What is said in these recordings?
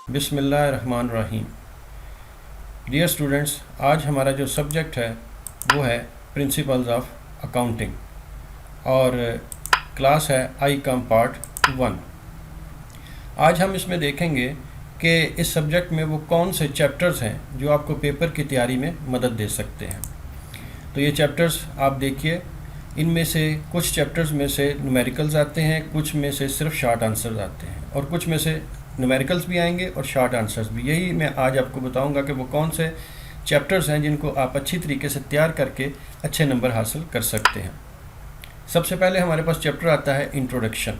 बिस्मिल्लाहिर्रहमानिर्रहीम। Dear students, आज हमारा जो सब्जेक्ट है वो है प्रिंसिपल्स ऑफ अकाउंटिंग और क्लास है ICOM पार्ट 1। आज हम इसमें देखेंगे कि इस सब्जेक्ट में वो कौन से चैप्टर्स हैं जो आपको पेपर की तैयारी में मदद दे सकते हैं। तो ये चैप्टर्स आप देखिए, इनमें से कुछ चैप्टर्स में से न्यूमेरिकल्स आते हैं, कुछ में से सिर्फ शॉर्ट आंसर्स आते हैं और कुछ में से न्यूमेरिकल्स भी आएंगे और शॉर्ट आंसर्स भी। यही मैं आज आपको बताऊंगा कि वो कौन से चैप्टर्स हैं जिनको आप अच्छी तरीके से तैयार करके अच्छे नंबर हासिल कर सकते हैं। सबसे पहले हमारे पास चैप्टर आता है इंट्रोडक्शन।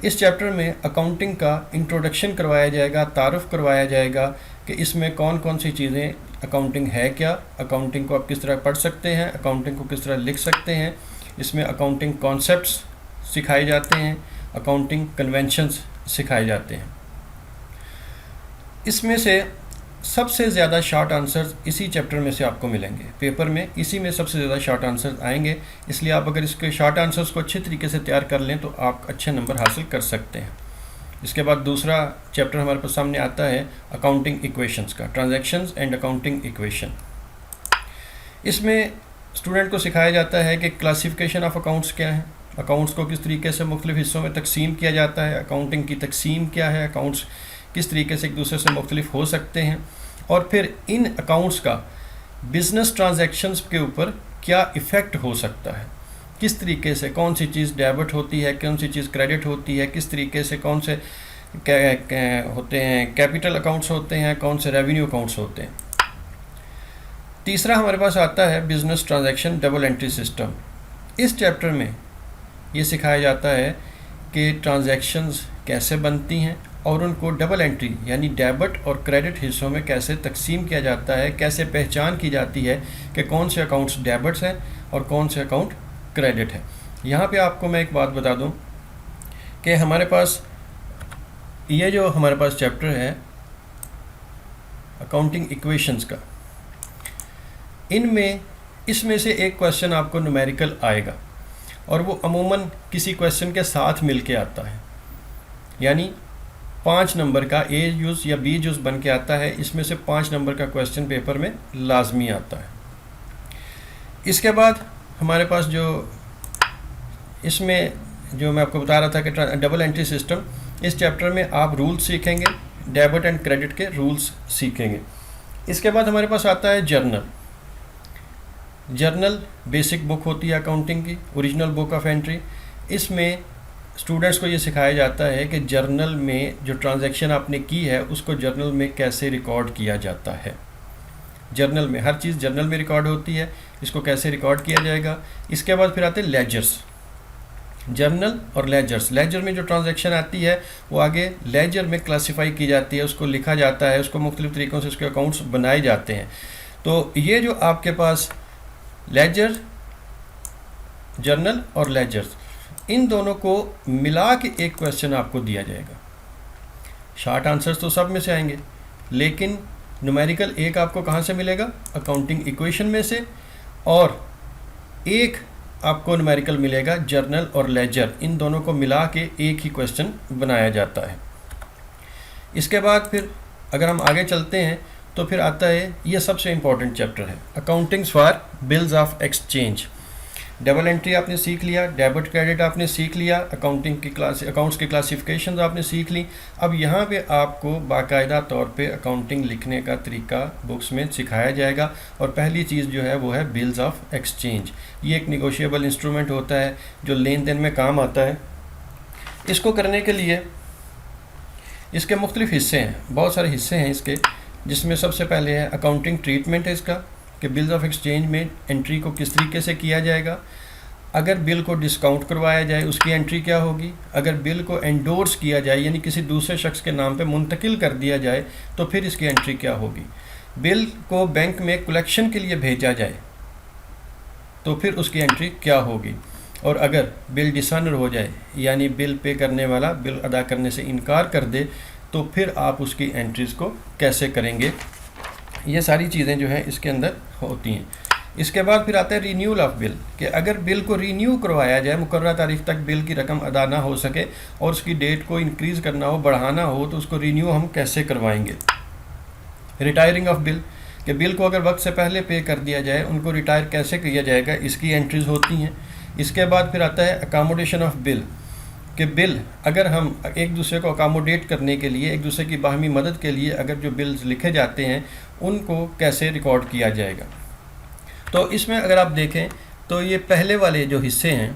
इस चैप्टर में अकाउंटिंग का इंट्रोडक्शन करवाया जाएगा, तारुफ करवाया जाएगा कि इसमें कौन कौन सी चीज़ें, अकाउंटिंग है क्या, अकाउंटिंग को आप किस तरह पढ़ सकते हैं, अकाउंटिंग को किस तरह लिख सकते हैं। इसमें अकाउंटिंग कॉन्सेप्ट्स सिखाए जाते हैं, अकाउंटिंग कन्वेंशंस सिखाए जाते हैं। इसमें से सबसे ज़्यादा शॉर्ट आंसर्स इसी चैप्टर में से आपको मिलेंगे पेपर में, इसी में सबसे ज़्यादा शॉर्ट आंसर्स आएंगे। इसलिए आप अगर इसके शॉर्ट आंसर्स को अच्छे तरीके से तैयार कर लें तो आप अच्छे नंबर हासिल कर सकते हैं। इसके बाद दूसरा चैप्टर हमारे पास सामने आता है अकाउंटिंग इक्वेशंस का, ट्रांजैक्शंस एंड अकाउंटिंग इक्वेशन। इसमें स्टूडेंट को सिखाया जाता है कि क्लासिफिकेशन ऑफ अकाउंट्स क्या है, अकाउंट्स को किस तरीके से मुख्तलिफ हिस्सों में तकसीम किया जाता है, अकाउंटिंग की तकसीम क्या है, अकाउंट्स किस तरीके से एक दूसरे से मुख्तलिफ हो सकते हैं, और फिर इन अकाउंट्स का बिज़नेस ट्रांजैक्शंस के ऊपर क्या इफ़ेक्ट हो सकता है, किस तरीके से कौन सी चीज़ डेबिट होती है, कौन सी चीज़ क्रेडिट होती है, किस तरीके से कौन से होते हैं कैपिटल अकाउंट्स होते हैं, कौन से रेवेन्यू अकाउंट्स होते हैं। तीसरा हमारे पास आता है business transaction double entry system. इस चैप्टर में ये सिखाया जाता है कि ट्रांजैक्शंस कैसे बनती हैं और उनको डबल एंट्री यानी डेबिट और क्रेडिट हिस्सों में कैसे तकसीम किया जाता है, कैसे पहचान की जाती है कि कौन से अकाउंट्स डेबिट्स हैं और कौन से अकाउंट क्रेडिट है। यहाँ पे आपको मैं एक बात बता दूँ कि हमारे पास ये जो हमारे पास चैप्टर है अकाउंटिंग इक्वेशंस का, इसमें से एक क्वेश्चन आपको न्यूमेरिकल आएगा और वो अमूमन किसी क्वेश्चन के साथ मिलके आता है, यानी 5 नंबर का A यूज़ या B यूज़ बन के आता है। इसमें से 5 नंबर का क्वेश्चन पेपर में लाजमी आता है। इसके बाद हमारे पास जो इसमें जो मैं आपको बता रहा था कि डबल एंट्री सिस्टम, इस चैप्टर में आप रूल्स सीखेंगे, डेबिट एंड क्रेडिट के रूल्स सीखेंगे। इसके बाद हमारे पास आता है जर्नल बेसिक बुक होती है अकाउंटिंग की, ओरिजिनल बुक ऑफ एंट्री। इसमें स्टूडेंट्स को ये सिखाया जाता है कि जर्नल में जो ट्रांजैक्शन आपने की है उसको जर्नल में कैसे रिकॉर्ड किया जाता है। जर्नल में हर चीज़ जर्नल में रिकॉर्ड होती है, इसको कैसे रिकॉर्ड किया जाएगा। इसके बाद फिर आते हैं लेजर्स, जर्नल और लेजर्स। लेजर में जो ट्रांजैक्शन आती है वो आगे लेजर में क्लासीफाई की जाती है, उसको लिखा जाता है, उसको मुख्तलिफ तरीक़ों से उसके अकाउंट्स बनाए जाते हैं। तो ये जो आपके पास लेजर, जर्नल और लेजर्स, इन दोनों को मिला के एक क्वेश्चन आपको दिया जाएगा। शॉर्ट आंसर्स तो सब में से आएंगे, लेकिन न्यूमेरिकल एक आपको कहाँ से मिलेगा, अकाउंटिंग इक्वेशन में से, और एक आपको न्यूमेरिकल मिलेगा जर्नल और लेजर। इन दोनों को मिला के एक ही क्वेश्चन बनाया जाता है। इसके बाद फिर अगर हम आगे चलते हैं तो फिर आता है, ये सबसे इम्पॉर्टेंट चैप्टर है, accountings for bills of exchange. Double entry आपने सीख लिया, डेबिट क्रेडिट आपने सीख लिया, अकाउंटिंग की अकाउंट्स की क्लासिफिकेशन आपने सीख ली। अब यहाँ पे आपको बाकायदा तौर पे अकाउंटिंग लिखने का तरीका बुक्स में सिखाया जाएगा। और पहली चीज़ जो है वो है बिल्स ऑफ एक्सचेंज। ये एक निगोशिएबल इंस्ट्रूमेंट होता है जो लेन देन में काम आता है। इसको करने के लिए इसके मुख्तलिफ हिस्से हैं, बहुत सारे हिस्से हैं इसके, जिसमें सबसे पहले है अकाउंटिंग ट्रीटमेंट है इसका, कि बिल्स ऑफ एक्सचेंज में एंट्री को किस तरीके से किया जाएगा। अगर बिल को डिस्काउंट करवाया जाए उसकी एंट्री क्या होगी, अगर बिल को एंडोर्स किया जाए यानी किसी दूसरे शख्स के नाम पे मुंतकिल कर दिया जाए तो फिर इसकी एंट्री क्या होगी, बिल को बैंक में कलेक्शन के लिए भेजा जाए तो फिर उसकी एंट्री क्या होगी, और अगर बिल डिसऑनर हो जाए यानी बिल पे करने वाला बिल अदा करने से इनकार कर दे तो फिर आप उसकी एंट्रीज़ को कैसे करेंगे। ये सारी चीज़ें जो हैं इसके अंदर होती हैं। इसके बाद फिर आता है रीन्यूअल ऑफ बिल, कि अगर बिल को रीन्यू करवाया जाए, मुकर्रर तारीख तक बिल की रकम अदा ना हो सके और उसकी डेट को इंक्रीज़ करना हो, बढ़ाना हो, तो उसको रीन्यू हम कैसे करवाएंगे। रिटायरिंग ऑफ बिल, कि बिल को अगर वक्त से पहले पे कर दिया जाए, उनको रिटायर कैसे किया जाएगा, इसकी एंट्रीज होती हैं। इसके बाद फिर आता है अकामोडेशन ऑफ बिल, कि बिल अगर हम एक दूसरे को अकामोडेट करने के लिए, एक दूसरे की बाहमी मदद के लिए अगर जो बिल्स लिखे जाते हैं उनको कैसे रिकॉर्ड किया जाएगा। तो इसमें अगर आप देखें तो ये पहले वाले जो हिस्से हैं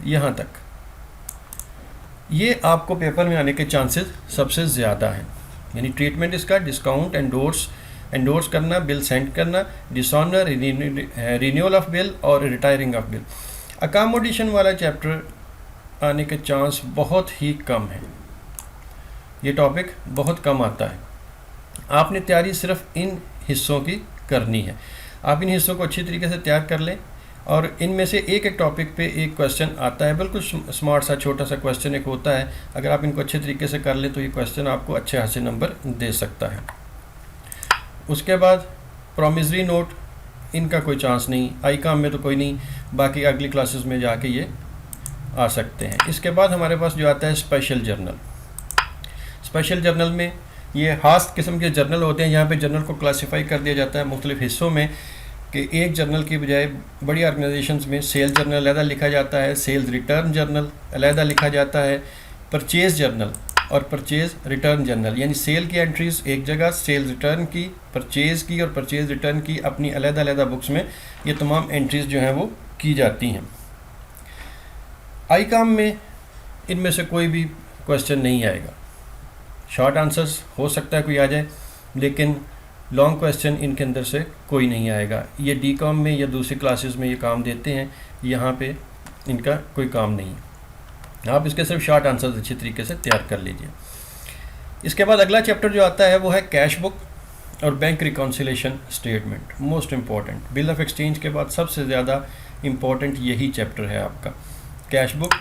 यहाँ तक, ये आपको पेपर में आने के चांसेस सबसे ज़्यादा हैं। यानी ट्रीटमेंट इसका डिस्काउंट, एंडोर्स करना, बिल सेंड करना, डिसऑनर, रिन्यूअल ऑफ बिल और रिटायरिंग ऑफ बिल। अकामोडेशन वाला चैप्टर आने के चांस बहुत ही कम है, ये टॉपिक बहुत कम आता है। आपने तैयारी सिर्फ इन हिस्सों की करनी है। आप इन हिस्सों को अच्छी तरीके से तैयार कर लें और इनमें से एक एक टॉपिक पे एक क्वेश्चन आता है, बिल्कुल स्मार्ट सा छोटा सा क्वेश्चन एक होता है। अगर आप इनको अच्छे तरीके से कर लें तो ये क्वेश्चन आपको अच्छे खासे नंबर दे सकता है। उसके बाद प्रॉमिसरी नोट, इनका कोई चांस नहीं, आई काम में तो कोई नहीं, बाकी अगली क्लासेस में जाके ये आ सकते हैं। इसके बाद हमारे पास जो आता है स्पेशल जर्नल। स्पेशल जर्नल में ये खास किस्म के जर्नल होते हैं, यहाँ पे जर्नल को क्लासिफाई कर दिया जाता है मुख्तलिफ हिस्सों में, कि एक जर्नल की बजाय बड़ी ऑर्गेनाइजेशंस में सेल जर्नल अलहदा लिखा जाता है, सेल्स रिटर्न जर्नल अलहदा लिखा जाता है, परचेज़ जर्नल और परचेज़ रिटर्न जर्नल, यानी सेल की एंट्रीज एक जगह, सेल्स रिटर्न की, परचेज़ की और परचेज़ रिटर्न की अपनी अलहदा बुक्स में ये तमाम एंट्रीज जो हैं वो की जाती हैं। आई काम में इनमें से कोई भी क्वेश्चन नहीं आएगा, शॉर्ट आंसर्स हो सकता है कोई आ जाए, लेकिन लॉन्ग क्वेश्चन इनके अंदर से कोई नहीं आएगा। ये डी कॉम में या दूसरी क्लासेस में ये काम देते हैं, यहाँ पे इनका कोई काम नहीं। आप इसके सिर्फ शॉर्ट आंसर्स अच्छी तरीके से तैयार कर लीजिए। इसके बाद अगला चैप्टर जो आता है वो है कैश बुक और bank reconciliation statement, most important. Bill of exchange के बाद सबसे ज़्यादा इम्पॉर्टेंट यही चैप्टर है आपका। Cash book,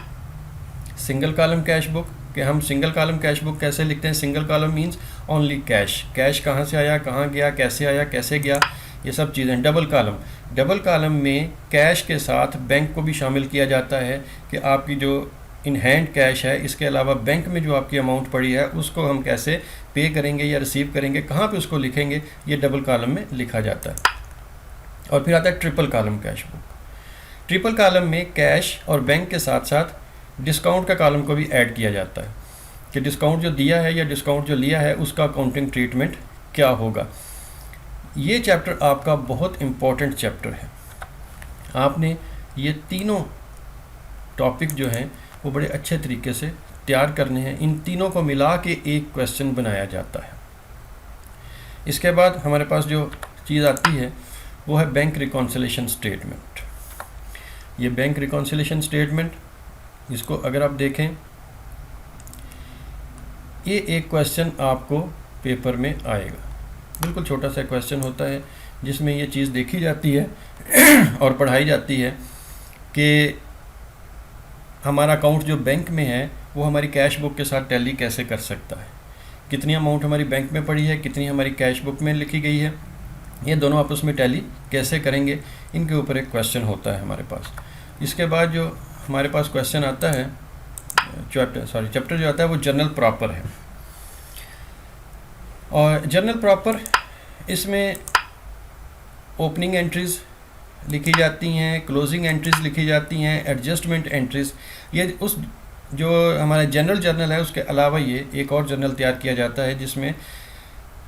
single column cash book, कि हम सिंगल कॉलम कैश बुक कैसे लिखते हैं। Single column means only cash, cash कहाँ से आया, कहाँ गया, कैसे आया, कैसे गया, ये सब चीज़ें। डबल कॉलम में कैश के साथ बैंक को भी शामिल किया जाता है, कि आपकी जो इन हैंड कैश है, इसके अलावा बैंक में जो आपकी अमाउंट पड़ी है उसको हम कैसे पे करेंगे या रिसीव करेंगे, कहाँ पे उसको लिखेंगे, ये डबल कॉलम में लिखा जाता है। और फिर आता है triple column cash book. Triple column में कैश और बैंक के साथ साथ डिस्काउंट का कॉलम को भी ऐड किया जाता है, कि डिस्काउंट जो दिया है या डिस्काउंट जो लिया है उसका अकाउंटिंग ट्रीटमेंट क्या होगा। ये चैप्टर आपका बहुत इम्पोर्टेंट चैप्टर है। आपने ये तीनों टॉपिक जो हैं वो बड़े अच्छे तरीके से तैयार करने हैं। इन तीनों को मिला के एक क्वेश्चन बनाया जाता है। इसके बाद हमारे पास जो चीज़ आती है वो है बैंक रिकॉन्सिलेशन स्टेटमेंट। ये बैंक रिकॉन्सिलेशन स्टेटमेंट, इसको अगर आप देखें, ये एक क्वेश्चन आपको पेपर में आएगा। बिल्कुल छोटा सा क्वेश्चन होता है जिसमें ये चीज़ देखी जाती है और पढ़ाई जाती है कि हमारा अकाउंट जो बैंक में है वो हमारी कैश बुक के साथ टैली कैसे कर सकता है, कितनी अमाउंट हमारी बैंक में पड़ी है, कितनी हमारी कैश बुक में लिखी गई है, ये दोनों आपस में टैली कैसे करेंगे, इनके ऊपर एक क्वेश्चन होता है हमारे पास। इसके बाद जो हमारे पास क्वेश्चन आता है, चैप्टर जो आता है वो जर्नल प्रॉपर है। और जर्नल प्रॉपर, इसमें ओपनिंग एंट्रीज लिखी जाती हैं, क्लोजिंग एंट्रीज लिखी जाती हैं, एडजस्टमेंट एंट्रीज। ये उस जो हमारा जनरल जर्नल है उसके अलावा ये एक और जर्नल तैयार किया जाता है जिसमें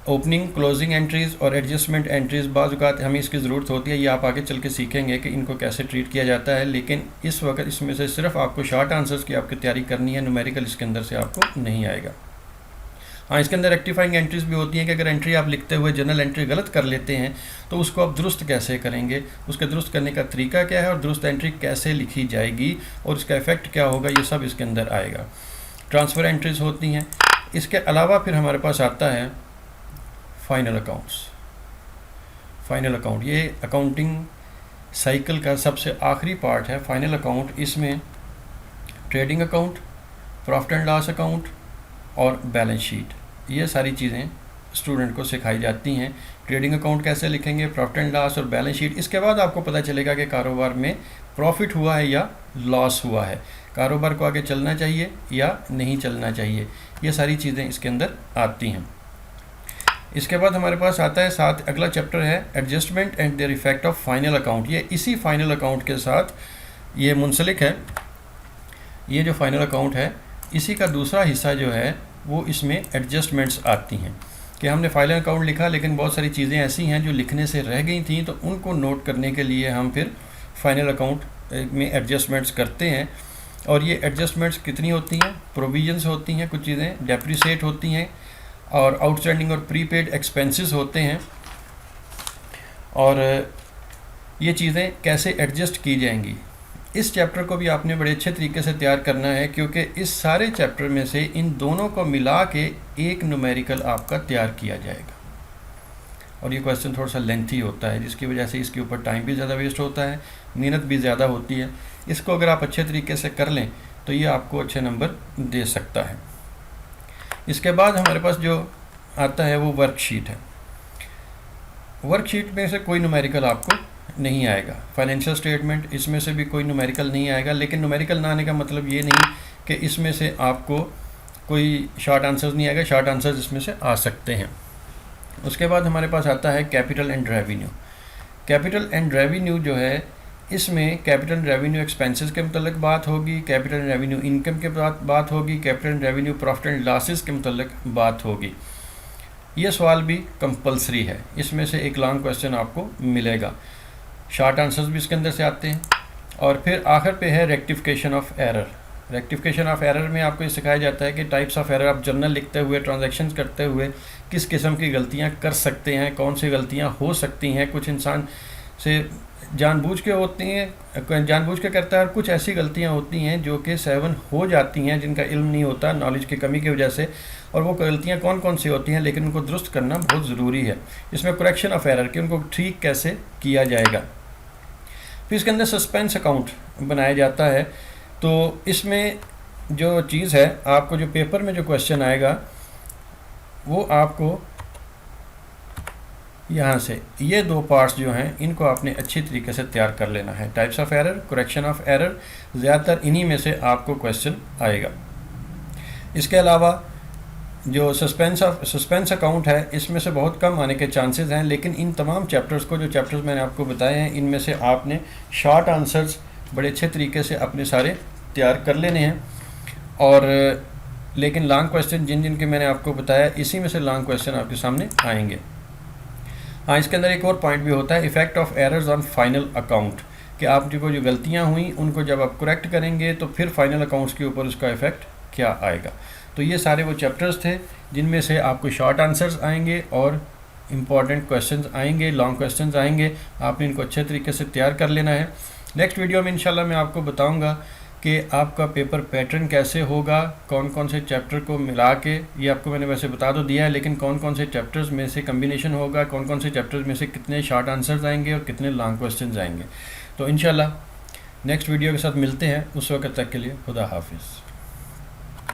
ओपनिंग, क्लोजिंग एंट्रीज़ और एडजस्टमेंट एंट्रीज़ बाज़ औक़ात हमें इसकी ज़रूरत होती है। ये आप आगे चल के सीखेंगे कि इनको कैसे ट्रीट किया जाता है, लेकिन इस वक्त इसमें से सिर्फ आपको शॉर्ट आंसर्स की आपकी तैयारी करनी है, न्यूमेरिकल इसके अंदर से आपको नहीं आएगा। हाँ, इसके अंदर रेक्टिफाइंग एंट्रीज़ भी होती हैं कि अगर एंट्री आप लिखते हुए जनरल एंट्री गलत कर लेते हैं तो उसको आप दुरुस्त कैसे करेंगे, उसके दुरुस्त करने का तरीका क्या है और दुरुस्त एंट्री कैसे लिखी जाएगी और उसका इफ़ेक्ट क्या होगा, ये सब इसके अंदर आएगा। ट्रांसफ़र एंट्रीज़ होती हैं। इसके अलावा फिर हमारे पास आता है फाइनल अकाउंट्स। फाइनल अकाउंट ये अकाउंटिंग साइकिल का सबसे आखिरी पार्ट है, फाइनल अकाउंट। इसमें trading account, profit and loss account और बैलेंस शीट, ये सारी चीज़ें स्टूडेंट को सिखाई जाती हैं। ट्रेडिंग अकाउंट कैसे लिखेंगे, प्रॉफिट एंड लॉस और बैलेंस शीट। इसके बाद आपको पता चलेगा कि कारोबार में प्रॉफिट हुआ है या लॉस हुआ है, कारोबार को आगे चलना चाहिए या नहीं चलना चाहिए, ये सारी चीज़ें इसके अंदर आती हैं। इसके बाद हमारे पास आता है साथ अगला चैप्टर है adjustment and their effect of final account. ये इसी फाइनल अकाउंट के साथ ये मुंसलिक है। ये जो फाइनल अकाउंट है इसी का दूसरा हिस्सा जो है वो इसमें एडजस्टमेंट्स आती हैं कि हमने फाइनल अकाउंट लिखा लेकिन बहुत सारी चीज़ें ऐसी हैं जो लिखने से रह गई थी, तो उनको नोट करने के लिए हम फिर फाइनल अकाउंट में एडजस्टमेंट्स करते हैं। और ये एडजस्टमेंट्स कितनी होती हैं, प्रोविजंस होती हैं, कुछ चीज़ें डेप्रिसिएट होती हैं और आउटस्टैंडिंग और प्रीपेड एक्सपेंसेस होते हैं। और ये चीज़ें कैसे एडजस्ट की जाएंगी, इस चैप्टर को भी आपने बड़े अच्छे तरीके से तैयार करना है, क्योंकि इस सारे चैप्टर में से इन दोनों को मिला के एक न्यूमेरिकल आपका तैयार किया जाएगा। और ये क्वेश्चन थोड़ा सा लेंथी होता है, जिसकी वजह से इसके ऊपर टाइम भी ज़्यादा वेस्ट होता है, मेहनत भी ज़्यादा होती है। इसको अगर आप अच्छे तरीके से कर लें तो ये आपको अच्छे नंबर दे सकता है। इसके बाद हमारे पास जो आता है वो वर्कशीट है। वर्कशीट में से कोई न्यूमेरिकल आपको नहीं आएगा। फाइनेंशियल स्टेटमेंट, इसमें से भी कोई न्यूमेरिकल नहीं आएगा। लेकिन न्यूमेरिकल ना आने का मतलब ये नहीं कि इसमें से आपको कोई शॉर्ट आंसर्स नहीं आएगा, शॉर्ट आंसर्स इसमें से आ सकते हैं। उसके बाद हमारे पास आता है capital and revenue. Capital and revenue जो है, इसमें कैपिटल रेवेन्यू एक्सपेंसेस के मतलब बात होगी, कैपिटल रेवेन्यू इनकम के बात होगी, capital revenue profit and losses के मतलब बात होगी। ये सवाल भी कंपलसरी है, इसमें से एक लॉन्ग क्वेश्चन आपको मिलेगा। शॉर्ट आंसर्स भी इसके अंदर से आते हैं। और फिर आखिर पे है rectification of error. Rectification of error में आपको ये सिखाया जाता है कि टाइप्स ऑफ एरर आप जर्नल लिखते हुए, ट्रांजैक्शंस करते हुए किस किस्म की गलतियां कर सकते हैं, कौन सी गलतियां हो सकती हैं। कुछ इंसान से जानबूझ के होती हैं, जानबूझ के करता है, और कुछ ऐसी गलतियां होती हैं जो कि सेवन हो जाती हैं, जिनका इल्म नहीं होता, नॉलेज की कमी की वजह से। और वो गलतियां कौन कौन सी होती हैं, लेकिन उनको दुरुस्त करना बहुत ज़रूरी है। इसमें करेक्शन ऑफ एरर कि उनको ठीक कैसे किया जाएगा। फिर इसके अंदर सस्पेंस अकाउंट बनाया जाता है। तो इसमें जो चीज़ है, आपको जो पेपर में जो क्वेश्चन आएगा वो आपको यहाँ से ये दो पार्ट्स जो हैं इनको आपने अच्छी तरीके से तैयार कर लेना है। Types of error, correction of error, ज़्यादातर इन्हीं में से आपको क्वेश्चन आएगा। इसके अलावा जो सस्पेंस अकाउंट है, इसमें से बहुत कम आने के चांसेस हैं। लेकिन इन तमाम चैप्टर्स को, जो चैप्टर्स मैंने आपको बताए हैं, इनमें से आपने शॉर्ट आंसर्स बड़े अच्छे तरीके से अपने सारे तैयार कर लेने हैं। और लेकिन लॉन्ग क्वेश्चन जिन जिन के मैंने आपको बताया, इसी में से लॉन्ग क्वेश्चन आपके सामने आएंगे। हाँ, इसके अंदर एक और पॉइंट भी होता है, effect of errors on final account, कि आप जो गलतियाँ हुई उनको जब आप करेक्ट करेंगे तो फिर फाइनल अकाउंट्स के ऊपर उसका इफ़ेक्ट क्या आएगा। तो ये सारे वो चैप्टर्स थे जिनमें से आपको शॉर्ट आंसर्स आएंगे और इम्पॉर्टेंट क्वेश्चंस आएंगे, लॉन्ग क्वेश्चंस आएंगे। आपने इनको अच्छे तरीके से तैयार कर लेना है। नेक्स्ट वीडियो में इंशाल्लाह मैं आपको बताऊंगा कि आपका पेपर पैटर्न कैसे होगा, कौन कौन से चैप्टर को मिला के, ये आपको मैंने वैसे बता तो दिया है, लेकिन कौन कौन से चैप्टर्स में से कम्बिनेशन होगा, कौन कौन से चैप्टर्स में से कितने शॉर्ट आंसर्स आएंगे और कितने लॉन्ग क्वेश्चंस आएंगे। तो इंशाल्लाह नेक्स्ट वीडियो के साथ मिलते हैं। उस वक्त तक के लिए खुदा हाफिज़।